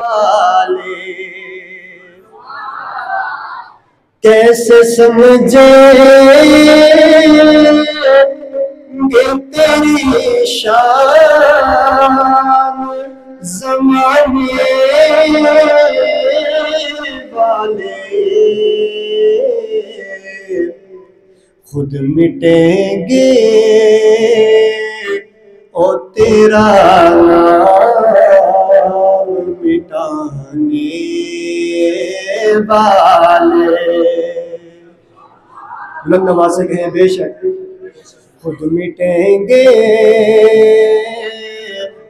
वाले। कैसे समझेंगे तेरी शान ज़माने वाले। खुद मिटेंगे ओ तेरा नाम मिटाने वाले। बुलंद आवाज से कहें बेशक खुद मिटेंगे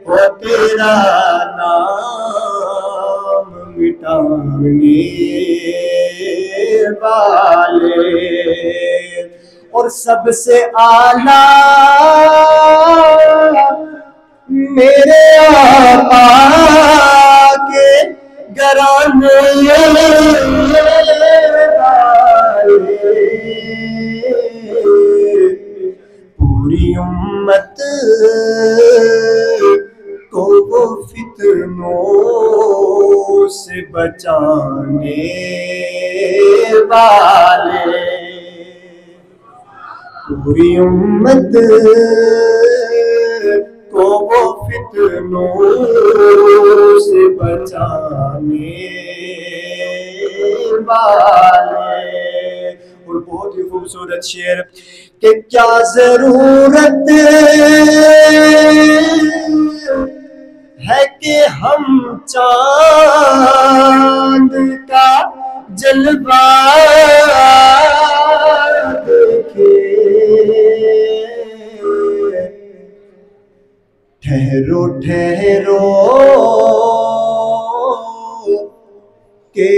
ओ तेरा नाम मिटाने वाले। और सबसे आला मेरे आका के घराने वाले। पूरी उम्मत को वो फितनों से बचाने वाले। पूरी उम्मत को वो फितनों से बचाने वाले। और बहुत ही खूबसूरत शेर कि क्या जरूरत है कि हम चांद का जलवा ठहरो ठहरो के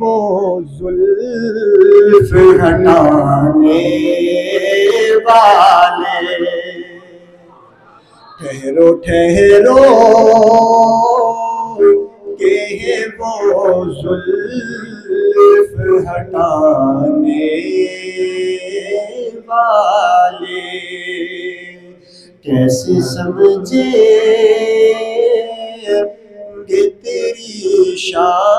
वो जुल्फ हटाने वाले। ठहरो ठहरो के वो जुल्फ हटाने वाले। कैसे समझेंगे तेरी शान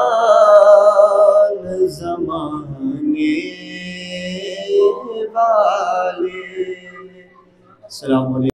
ज़माने वाले। अस्सलाम वालेकुम।